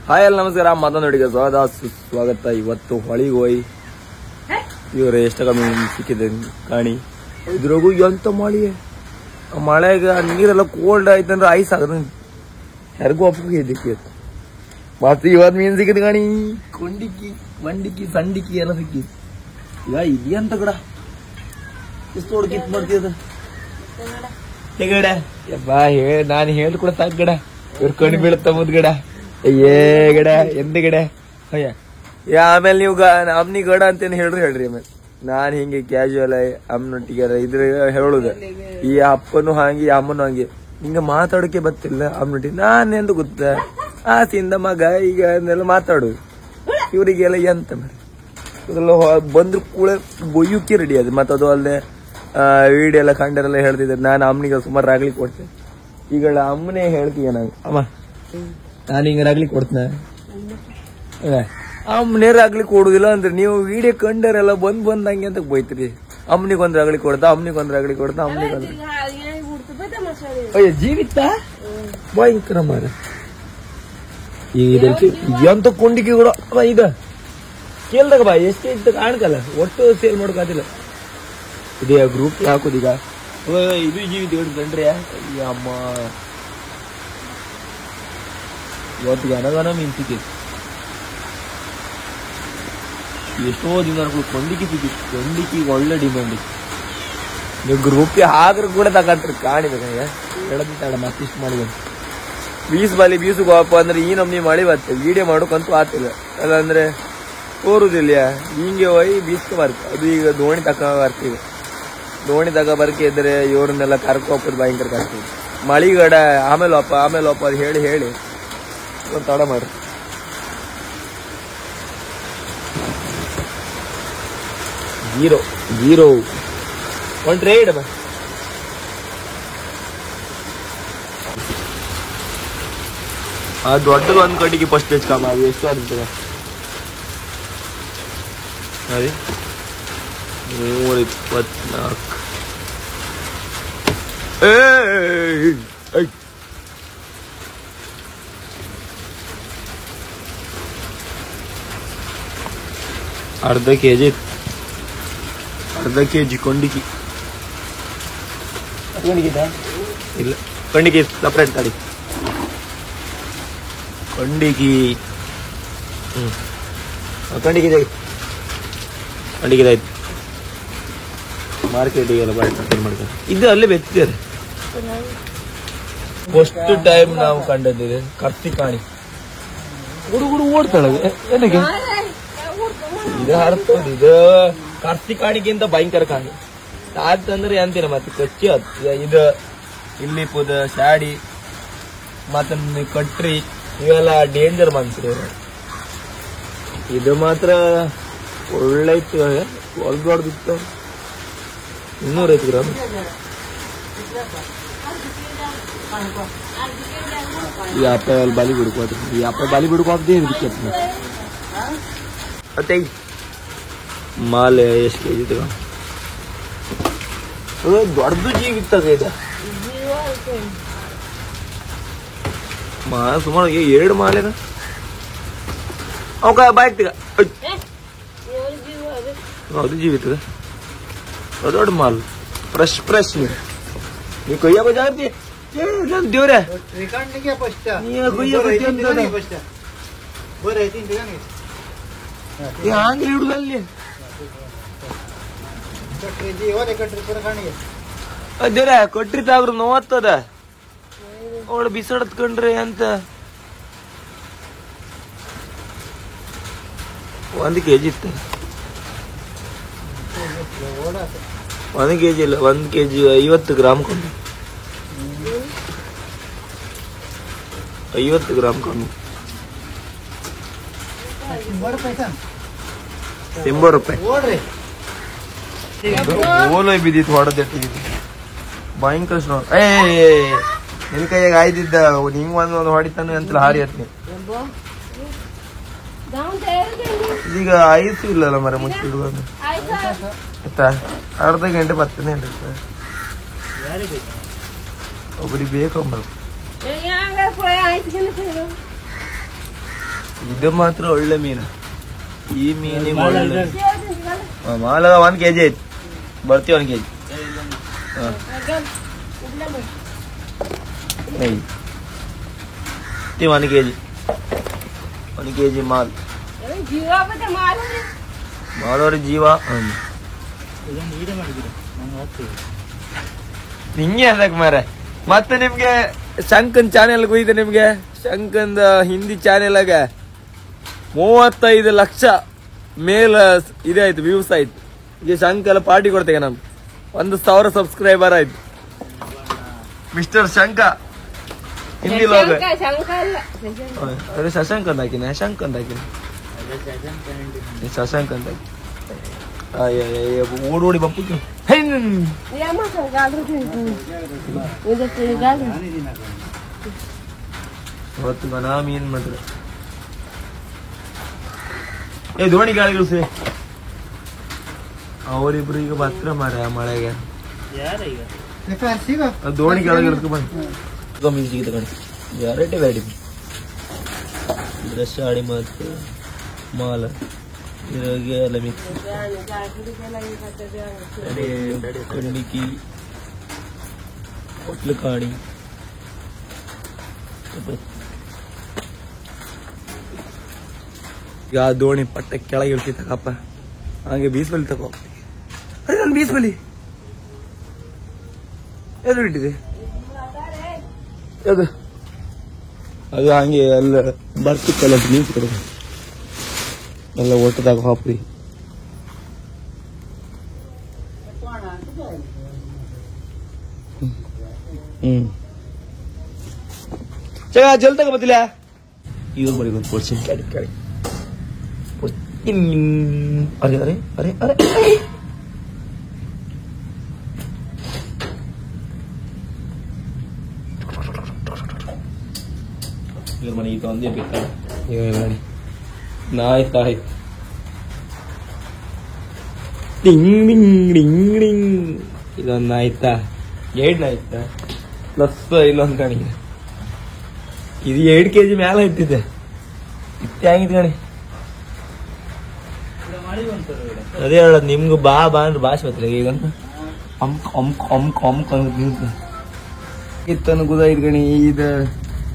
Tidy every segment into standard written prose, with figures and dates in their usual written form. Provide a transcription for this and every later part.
Hi ಎಲ್ಲ ನಮಸ್ಕಾರ, ಮಾತನಾಡಿಗೆ ಸ್ವಾಗತ. ಇವತ್ತು ಹೊಳಿಗೆ ಹೋಗಿ ಇವ್ರ ಎಷ್ಟು ಕಮ್ಮಿ ಸಿಕ್ಕಿದೆ ಕಾಣಿ. ಇದ್ರಾಗೂ ಎಂತ ಮಳೆ, ಮಳೆಗೆ ನೀರೆಲ್ಲ ಕೋಲ್ಡ್ ಆಯ್ತಂದ್ರೆ ಐಸ್ ಆಗದ ಹೆರ್ಗು ಅಪ್ಪಿಗೆ ಇದಕ್ಕೆ. ಮತ್ತೆ ಇವತ್ತು ಮೀನ್ ಸಿಕ್ಕಿದ್ ಕಾಣಿ, ಕೊಂಡಿಕ್ಕಿ ಬಂಡಿಕ್ಕಿ ಸಂಡಿಕ್ಕಿ ಎಲ್ಲ ಸಿಕ್ಕಿ. ಈಗ ಇದೆಯಂತ ಗಿಡ ಎಷ್ಟು ಹೊಡ್ ಕಿತ್ ಮಾಡ್ತೀದ ಗಿಡ ಬಾ ಹೇಳಿ ನಾನು ಹೇಳಿ ಕೂಡ ಸಾಕು ಗಿಡ. ಇವ್ರ ಕಣ್ಣು ಬೀಳುತ್ತ ಮುದ್ ಗಿಡ ಏ ಗಿಡ ಎಂದ ಗಿಡ ಅಯ್ಯ. ಆಮೇಲೆ ನೀವು ಅಮ್ನಿ ಗಡ ಅಂತೇನು ಹೇಳ್ರಿ ಆಮೇಲೆ ನಾನ್ ಹಿಂಗೆ ಕ್ಯಾಶುವಲ್ ಆಗಿ ಅಮ್ಮನೊಟ್ಟಿಗೆ ಇದ್ರ ಹೇಳುದ. ಈ ಅಪ್ಪನು ಹಾಗೆ ಅಮ್ಮನು ಹಂಗೆ ಹಿಂಗ ಮಾತಾಡೋಕೆ ಬತ್ತಿಲ್ಲ ಅಮ್ಮನೊಟ್ಟಿಗೆ. ನಾನು ಎಂದು ಗೊತ್ತ ಆಸೆಯಿಂದ ಮಗ ಈಗ ಅದನ್ನೆಲ್ಲ ಮಾತಾಡುದು. ಇವರಿಗೆಲ್ಲ ಎಂತ ಮರಿ ಇದ್ರೆಲ್ಲ ಬಂದ್ರು ಕೂಡ ಬೊಯ್ಯುಕ್ಕೆ ರೆಡಿ ಅದು. ಮತ್ತದು ಅಲ್ಲದೆ ವಿಡಿಯೋ ಎಲ್ಲ ಕಂಡರೆಲ್ಲ ಹೇಳ್ತಿದ್ದೆ ನಾನು ಅಮ್ಮನಿಗೆ ಸುಮಾರು ರಾಗ್ಲಿಕ್ಕೆ ಕೊಡ್ತೇನೆ. ಈಗ ಅಮ್ಮನೇ ಹೇಳ್ತೀಯ ನಂಗೆ ಅಮ್ಮ ನಾನು ಹಿಂಗ ರಾಗ್ಲಿಕ್ಕೆ ಕೊಡ್ತೇನೆ, ಅಮ್ಮನೇ ರಾಗ್ಲಿಕ್ಕೆ ಕೊಡುದಿಲ್ಲ ಅಂದ್ರೆ ನೀವು ವಿಡಿಯೋ ಕಂಡರೆಲ್ಲ ಬಂದಂಗೆ ಅಂತ ಬೈತ್ರಿ. ಅಮ್ಮನಿಗೊಂದು ರಾಗ್ಲಿ ಕೊಡ್ತಾ ಅಮ್ಮನಿಗೊಂದು ರಾಗ್ಲಿ ಕೊಡ್ತಾ ಅಮ್ಮನಿಗೊಂದು ಅಯ್ಯ ಜೀವಿತ ಭಯಂಕರ ಮಾರ. ಈಗ ಎಂತ ಕೊಂಡಿಗೆ ಕೂಡ ಇದ ಕೇಳ್ದಾಗ ಬಾ ಎಷ್ಟೇ ಇದ್ದ ಕಾಣ್ಕಲ್ಲ ಒಟ್ಟು ಸೇಲ್ ಮಾಡೋಕಾದಿಲ್ಲ. ಇದೇ ಗ್ರೂಪ್ ಹಾಕೋದೀಗ ಇದು ಜೀವಿತ ಕಂಡ್ರೆ ಅಮ್ಮ ಇವತ್ತು ಗನಗನ ಮೀನ್ ಸಿಕ್ಕಿತ್ತು. ಎಷ್ಟೋ ದಿನ ಕೊಂಡಿಗೆ ಸಿಕ್ಕಿತ್ತು. ಕೊಂಡಿಗೆ ಒಳ್ಳೆ ಡಿಮ್ಯಾಂಡ್ ಇತ್ತು. ನೀವು ಗ್ರೂಪ್ಗೆ ಹಾಕ್ರ ಕೂಡ ತಗೊಂಡ್ರಿ ಕಾಣಿಬೇಕಾಗ ಹೇಳದ ಮತ್ತಿಷ್ಟು ಮಾಡಿ ಬೀಸು ಗೋಪ ಅಂದ್ರೆ ಈ ನಮ್ನಿ ಮಳಿ ಬರ್ತದೆ. ವಿಡಿಯೋ ಮಾಡೋಕಂತೂ ಆತಿಲ್ಲ, ಅಲ್ಲಂದ್ರೆ ತೋರುದಿಲ್ಲ. ಹಿಂಗೆ ಹೋಗಿ ಬೀಸ್ಕೊ ಬರ್ತೆ. ಅದು ಈಗ ದೋಣಿ ಬರ್ತೀವಿ. ದೋಣಿ ಬರ್ಕೆ ಇದ್ರೆ ಇವ್ರನ್ನೆಲ್ಲ ಕರ್ಕೋಪದ್ ಭಯಂಕರ ಕಷ್ಟ. ಮಳಿಗಡ ಆಮೇಲೆ ಒಪ್ಪ ಅದು ಹೇಳಿ ಒಂದು ತಡ ಮಾಡ್ರಿ. ಜೀರೋ ಒಂದು ಟ್ರೇಡ್ ಬಾ. ಆ ದೊಡ್ಡದು ಒಂದ್ ಕಟ್ಟಿಗೆ ಫಸ್ಟ್ ಹೆಚ್ಚಾಮ ಅದು ಎಷ್ಟು ಆಗ್ತದೆ 324. ಅರ್ಧ ಕೆಜಿ ಕೊಂಡಿಗೆ ಇಲ್ಲ, ಕೊಂಡಿಗೆ ಸಪ್ರೇಟ್ ತಡಿ. ಕೊಂಡಿಗೆ ಆಯ್ತು. ಮಾರ್ಕೆಟಿಗೆಲ್ಲ ಮಾಡ್ತಾರೆ. ಇದು ಅಲ್ಲೇ ಬೆತ್ತಿದ್ದಾರೆ. ಫಸ್ಟ್ ಟೈಮ್ ನಾವು ಕಂಡದಿದೆ ಕರ್ತಿ ಕಾಣಿ. ಗುಡು ಓಡ್ತಾಳೆ ಏನಕ್ಕೆ ಇದು ಹರ್ತದ. ಇದು ಕರ್ತಿ ಕಾಣಿಗಿಂತ ಭಯಂಕರ ಕಾಣಿ ಆತಂದ್ರೆ ಅಂತೀರ. ಮತ್ತೆ ಕಚ್ಚಿ ಇದು ಇಲ್ಲಿ ಪುದ ಶಾಡಿ ಮತ್ತೆ ಕಟ್ರಿ ಇವೆಲ್ಲ ಡೇಂಜರ್ ಮನ್ಸ್ರಿ. ಇದು ಮಾತ್ರ ಒಳ್ಳೆ ಇತ್ತು, ಒಳ್ದೊಡ್ದಿತ್ತು. 205 ಗ್ರಾಮ್. ಈ ಅಪ್ಪ ಬಾಲಿ ಬಿಡ್ಕೋದ್ರಿ. ಈ ಅಪ್ಪ ಬಾಲಿ ಬಿಡ್ಕೋದೇ ಇದಕ್ಕೆ ಮತ್ತೆ ಮಾಲೆ ಎಷ್ಟು ಕೆಜಿ ತಗ ದೊಡ್ಡದು ಜೀವಿತ್ತದ ಇದು ಸುಮಾರು 2 ಮಾಲೆಗ ಅವಕ ಬಾಯ್ತಿಗ ಅದು ಜೀವಿತದ ದೊಡ್ಡ ಮಾಲ್ ಫ್ರೆಶ್ ನೀ ಕೊಯ್ಯ ಬಜಾರ್ತಿ ದೇವ್ರೆ ಹಂಗೆ ಹಿಡುದು ಅಲ್ಲಿ ದೇವ್ರೆ ಕೊಟ್ರಿ ತಾವ್ರು ನೋವತ್ತದ ಅವಳು ಬಿಸಾಡತ್ಕೊಂಡ್ರಿ ಅಂತ. 1 ಕೆಜಿ ಇತ್ತ. 1 ಕೆಜಿ ಇಲ್ಲ, 1 ಕೆಜಿ 50 ಗ್ರಾಮ್ ಕೊಂಡು. 50 ಗ್ರಾಮ್ ಕೊಂಡು 100 ರೂಪಾಯಿ. ಓಲೋ ಬಿದ್ದಿತ್ತು ಹೊಡೆದಿಟ್ಟಿದ್ದು ಭಯಂಕರ ಸ್ನೋ. ನಿನ್ ಕೈಯಾಗ ಆಯ್ದಿದ್ದ ಹಿಂಗ್ ಒಂದು ಹೊಡಿತಾನು ಅಂತ ಹಾರಿ ಹತ್ನಿ. ಈಗ ಐಸು ಇಲ್ಲಲ್ಲ ಮರ ಮುಚ್ಚಿಡುವುದು. ಆಯ್ತಾ ಅರ್ಧ ಗಂಟೆ ಬರ್ತೇನೆ ಒಬ್ಬರಿಗೆ ಬೇಕಂಬ ಇದು ಮಾತ್ರ ಒಳ್ಳೆ ಮೀನು. ಈ ಮೀನಿಗೆ ಒಳ್ಳೆ ಮಾಲ 1 kg ಐತಿ. ಬರ್ತೀವಿ 1 kg. 1 kg 1 kg ಮಾಲ್ ಮಾಡೋರು ಜೀವ. ಹಿಂಗೆ ಅದಕ್ಕೆ ಮಾರ. ಮತ್ತೆ ನಿಮ್ಗೆ ಶಂಕನ್ ಚಾನೆಲ್ ಹೋಯ್ತು. ನಿಮ್ಗೆ ಶಂಕನ್ ಹಿಂದಿ ಚಾನೆಲ್ಗ 35 ಲಕ್ಷ ಮೇಲ್ ಇದಾಯ್ತು, ವ್ಯೂಸ್ ಆಯ್ತು. ಈಗ ಶಂಕ್ ಎಲ್ಲ ಪಾರ್ಟಿ ಕೊಡ್ತೇವೆ. ನಮ್ 1,000 ಸಬ್ಸ್ಕ್ರೈಬರ್ ಆಯ್ತು. ಮಿಸ್ಟರ್ ಶಂಕ ಹಿಂದಿ ಲೋಗ. ಅದೇ ಶಶಾಂಕ್ ಅಂತ ಹಾಕಿನ, ಶಶಾಂಕ್ ಅಂತ ಹಾಕಿನ, ಶಶಾಂಕ್ ಅಂತ ಹಾಕಿ. ಓಡಿ ಬಪ್ಪು ಹೊತ್ತು ನಾ ಮೀನ್ ಮಾಡ್ರೆ ದೋಣಿ ಗಾಳಿಗಳು ಅವರಿಬ್ರು ಈಗ ಮಾತ್ರ ಮಾರ ಮಳೆಗೆ ದೋಣಿ ಕೆಳಗೆ ಬಂದು ಮೀನ್ ಸಿಗುತ್ತೆ ಕಣಿ. ವೆರೈಟಿ ವೆರೈಟಿ ಬ್ರಷ್ ಆಡಿ ಮತ್ತು ಮಾಲ ಎಲ್ಲ ಮಿಕ್ಸ್ ಕಣ್ಣಿಕಿ ಹೊಟ್ಲು ಕಾಣಿ ಈಗ ದೋಣಿ ಪಟ್ಟ ಕೆಳಗೆ ಇರ್ತಿ ತಗಪ್ಪ. ಹಾಗೆ ಬೀಸ್ಬಲಿ ತಗೋ. ಅದೇ ನಾನು ಬೀಸ್ಬಲಿ ಎದುರು ಇಟ್ಟಿದೆ ಅದು ಅದು ಹಂಗೆ ಎಲ್ಲ ಬರ್ತಿತ್ತಲ್ಲ ನೀರು ಕಡೆ ಎಲ್ಲ ಒಟ್ಟದಾಗ ಹಾಪಿ. ಜಲ್ ತಗ ಬತ್ತಿಲ್ಲ ಇವ್ರು ಬರೀ ಒಂದು ಪೋರ್ಷನ್ ಕೇಳಿ ಕೇಳಿ. ಅರೆ ಅರೆ ಅರೆ ಅರೆ ಇವ್ರ ಮನೆ ಇದು ಒಂದೇ ಬೇಕಾ ನೋಡಿ ನಾಯ್ ತಾಯ್ ಡಿಂಗ್ ಡಿಂಗ್ ಡಿಂಗ್ ಡಿಂಗ್. ಇದೊಂದು ಆಯ್ತಾ 2 ಆಯ್ತಾ ಪ್ಲಸ್ ಇಲ್ಲೊಂದು ಕಣಿ. ಇದು 2 kg ಮ್ಯಾಲ ಇಟ್ಟಿದೆ. ಇತ್ತೆ ಆಗಿತ್ತು ಕಣಿ. ಅದೇ ಹೇಳೋದು ನಿಮ್ಗೆ ಬಾ ಅಂದ್ರೆ ಭಾಷೆ ಬರ್ತದೆ. ಈಗ ಇತ್ತನ್ನು ಗುದಾಯ್ತು ಕಣಿ. ಇದು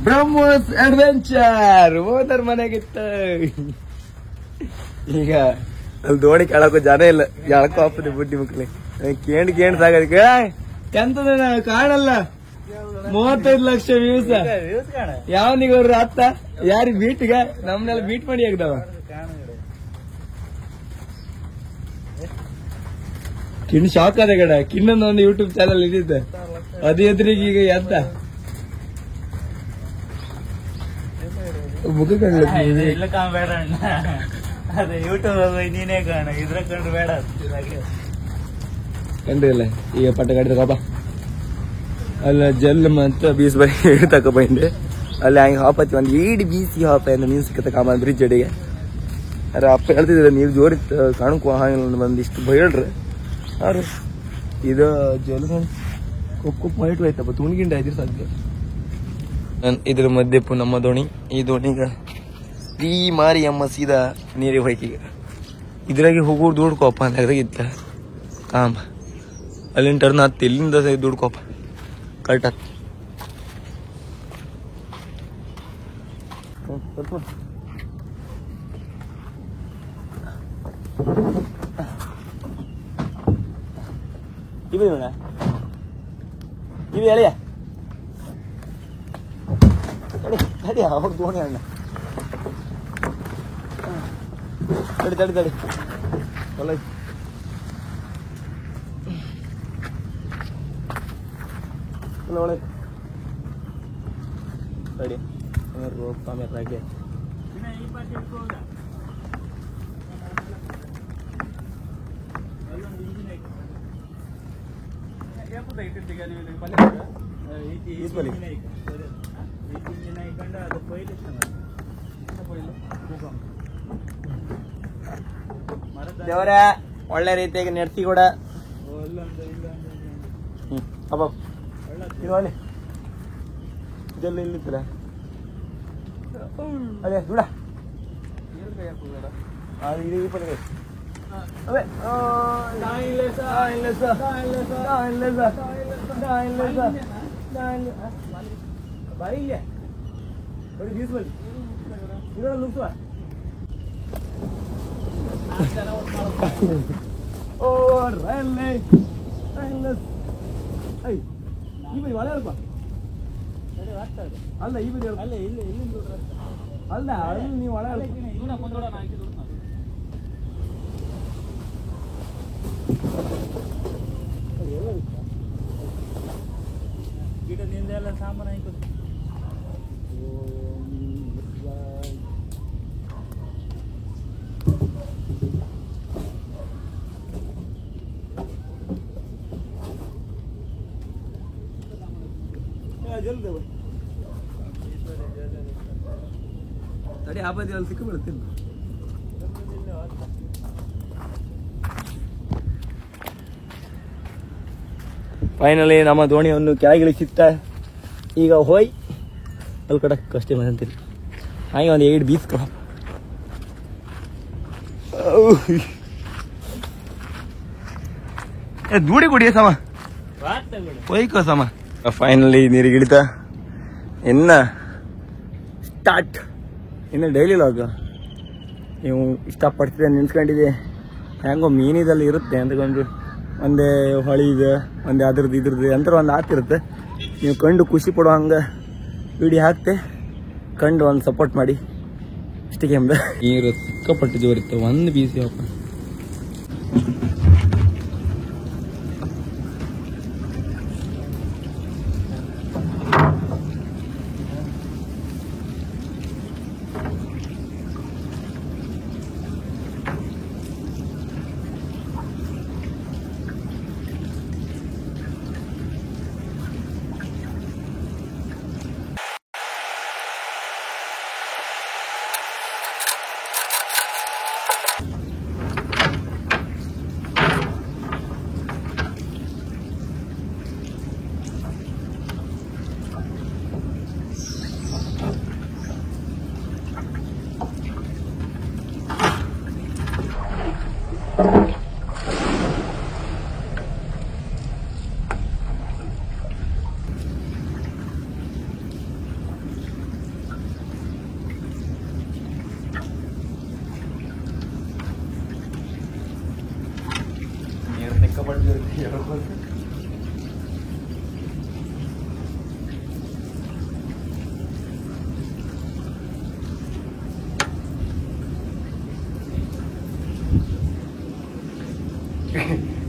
ಬ್ರಹ್ಮೋಸ್ ಅಡ್ವೆಂಚರ್ ಹೋದರ್ ಮನೆಗಿತ್ತ. ಈಗ ಅಲ್ಲಿ ದೋಣಿ ಕೆಳಕ್ಕೂ ಜನ ಇಲ್ಲ. ಎಳಕೋ ಹಾಪದೆ ಬುಡ್ಡಿ ಮಕ್ಳಿ ಕೇಂಡ್ ಸಾಗೋದಕ್ಕೆ ಎಂತದ ಕಾಣಲ್ಲ. 35 ಲಕ್ಷ ವ್ಯೂಸ್. ಯಾವನಿಗ ಅವ್ರ ಅತ್ತ ಯಾರಿಗ್ ಬೀಟ್ಗ ನಮ್ನೆಲ್ಲ ಬೀಟ್ ಮಾಡಿ ಆಗ್ದಾವ. ಕಿಣ್ ಶಾಕ್ ಅದ ಕಡೆ. ಕಿಣ್ಣೊಂದು ಒಂದು ಯೂಟ್ಯೂಬ್ ಚಾನಲ್ ಇದ್ದಿದ್ದೆ ಅದು ಎದುರಿಗೆ ಈಗ ಎಂತ ಮುಖ ಇಲ್ಲ ಕಾಣಬೇಡ ಅದೇ ಯೂಟ್ಯೂಬ್ ನೀನೇ ಕಾಣ. ಇದ್ರ ಕಂಡು ಬೇಡ ಕಂಡ್ರಿಲ್ಲ. ಈಗ ಪಟ್ಟ ಗಾಡಿ ತಗೋಪ. ಅಲ್ಲ ಜಲ್ ಮತ್ತು ಬೀಸ್ ಬೈ ತಕ ಬಂದೆ. ಅಲ್ಲಿ ಹಂಗೆ ಹಾಪತ್ತಿ ಒಂದು 2 ಬೀಸಿ ಹಾಪ ಅಂದ್ರೆ ನೀನು ಸಿಕ್ಕತ್ತ ಕಾಮ ಬ್ರಿಡ್ಜ್ ಅಡಿಗೆ. ಅರೆ ಅಪ್ಪ ಹೇಳ್ತಿದ್ರೆ ನೀರು ಜೋರಿತ್ತು ಕಾಣಕೋ ಹಾಂಗಿಲ್ಲ ಒಂದಿಷ್ಟು ಬೈಳ್ರಿ ಅವ್ರು. ಇದು ಜಲ್ ಕೊಪ್ಪು ಮೈಟ್ ಆಯ್ತಪ್ಪ ತುಣ್ಗಿಂಡ ಆಯ್ತು ಸಾಧ್ಯ. ಇದ್ರ ಮಧ್ಯೆ ನಮ್ಮ ದೋಣಿ. ಈ ದೋಣಿಗ ಈ ಮಾರಿ ಅಮ್ಮ ಸೀದಾ ನೀರಿಗೆ ಹೋಯ್ಕೀಗ. ಇದ್ರಾಗೆ ಹೋಗೋರು ದುಡ್ಕೋಪ ಅಂತ ಕಾಮ ಅಲ್ಲಿಂದ ಟರ್ನ್ ಹತ್ತಿ ಇಲ್ಲಿಂದ ದುಡ್ಕೋಪ ಕರೆಕ್ಟ್ ಹತ್ತು. ಇವು ನೋಡ ಇವು ಎಳೆಯ ತಡಿ ಅವ್ರ ದೋಣಿ ಅಣ್ಣ. ತಡಿ ತಡಿ ತಡಿ ಒಳ್ಳೆ ಒಳ್ಳೆ ತಡಿ ರೋಪ್ ಆಮೇಲೆ ರಾಗೆ ದೇವರ ಒಳ್ಳೆ ರೀತಿಯಾಗಿ ನೆಡ್ಸಿ ಕೂಡ ಅಪ್ಪ ಇಲ್ಲಿ ಇದೆಲ್ಲ ಇಲ್ಲಿತ್ತಲ್ಲ ಅದೇ ದೂಡ ಅಲ್ಲ ಈ ಬದಿ ಅಲ್ಲ ಅಲ್ಲ ನೀವು ಒಳ ಗಿಡದಿಂದ ಎಲ್ಲ ಸಾಮಾನು ಆಯ್ತು. ತಡಿ ಆ ಬದಿ ಅಲ್ಲಿ ಸಿಕ್ಕ ಬೀಳ್ತೀನಿ. ಫೈನಲಿ ನಮ್ಮ ದೋಣಿಯನ್ನು ಕೆಳಗಿಳಿಸಿತ್ತ. ಈಗ ಹೋಯ್ ಅಲ್ಲಿ ಕಡಕ್ ಅಷ್ಟೇ ಅಂತೀನಿ. ಹಾಗೆ ಒಂದು 8 ಬೀಸ್ ಕಡ ದೂಡಿ ಕುಡಿಯ ಸಮ ಹೋಯ್ಕೋ ಸಮ. ಫೈನಲಿ ನೀರಿಗೆ ಇಳಿತ ಇನ್ನ ಸ್ಟಾರ್ಟ್. ಇನ್ನು ಡೈಲಿ ಲಾಗ್ ನೀವು ಇಷ್ಟಪಡ್ತಿದ್ದೆ ನೆನ್ಸ್ಕೊಂಡಿದ್ದೆ. ಹೆಂಗೋ ಮೀನಿದಲ್ಲಿ ಇರುತ್ತೆ ಅಂದ್ಕೊಂಡು ಒಂದೇ ಹೊಳಿ ಇದೆ, ಒಂದೇ ಅದ್ರದ್ದು ಇದ್ರದ್ದು ಅಂತ ಒಂದು ಆತಿರುತ್ತೆ. ನೀವು ಕಂಡು ಖುಷಿ ಪಡೋ ಹಂಗೆ ವಿಡಿಯೋ ಹಾಕ್ತೆ, ಕಂಡು ಒಂದು ಸಪೋರ್ಟ್ ಮಾಡಿ. ಇಷ್ಟಕ್ಕೆ ಎಂಬ ನೀರು ಸಿಕ್ಕಾಪಟ್ಟು ಜೋರಿತ್ತು. ಒಂದು ಬೀಸಿ ಅಪ್ಪ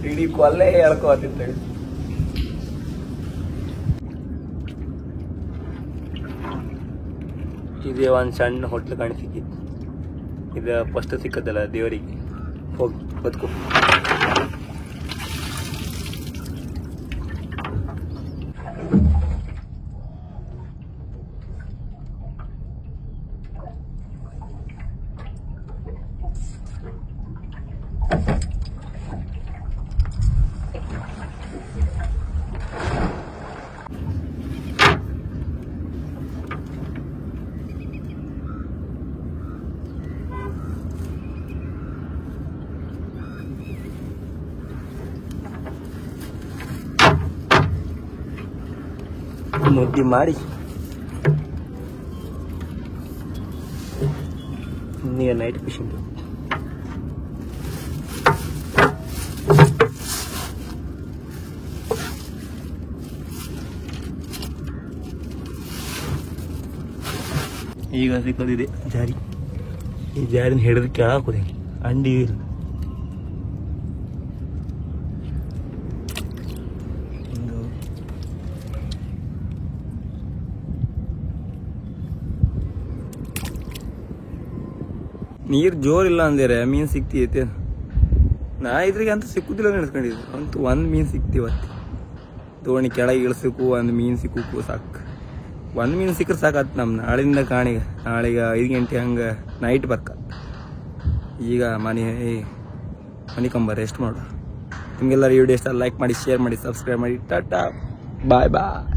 ಇಡೀ ಕೊಲ್ಲೆ ಹೇಳ್ಕೋತಿತ್ತು. ಇದೇ ಒಂದು ಸಣ್ಣ ಹೋಟ್ಲು ಕಾಣಿಸಿಕ್ಕಿತ್ತು. ಇದು ಫಸ್ಟ್ ಸಿಕ್ಕದಲ್ಲ ದೇವರಿಗೆ. ಹೋಗಿ ಬದುಕು. ಮುದ್ದೆ ಮಾಡಿ ಈಗ ನೈಟ್ ಫಿಶಿಂಗ್. ಈಗ ಸಿಕ್ಕೋದಿದೆ ಜಾರಿ. ಈ ಜಾರಿನ ಹಿಡಿದು ಕೆಳಗೆ ಅಂಡಿ ಇಲ್ಲ. ನೀರು ಜೋರಿಲ್ಲ ಅಂದಿರ ಮೀನು ಸಿಕ್ತಿೈತೆ. ನಾ ಇದ್ರಿಗೆ ಅಂತ ಸಿಕ್ಕುದಿಲ್ಲ ನೆನೆಸ್ಕೊಂಡಿದ್ದೆ. ಅಂತೂ ಒಂದು ಮೀನು ಸಿಕ್ತಿವತ್ತು. ದೋಣಿ ಕೆಳಗೆ ಇಳಿಸಬೇಕು, ಒಂದು ಮೀನು ಸಿಕ್ಕೂ ಸಾಕು. ಒಂದು ಮೀನು ಸಿಕ್ಕರೆ ಸಾಕತ್ತು. ನಮ್ಮ ನಾಳಿಂದ ಕಾಣಿಗೆ ನಾಳೆಗೆ 5 ಗಂಟೆ ಹಂಗೆ ನೈಟ್ ಬರ್ಕ. ಈಗ ಮನೆ ರೆಸ್ಟ್ ಮಾಡು. ನಿಮಗೆಲ್ಲರೂ ವಿಡಿಯೋ ಇಷ್ಟ ಲೈಕ್ ಮಾಡಿ, ಶೇರ್ ಮಾಡಿ, ಸಬ್ಸ್ಕ್ರೈಬ್ ಮಾಡಿ. ಟಾಟಾ ಬಾಯ್ ಬಾಯ್.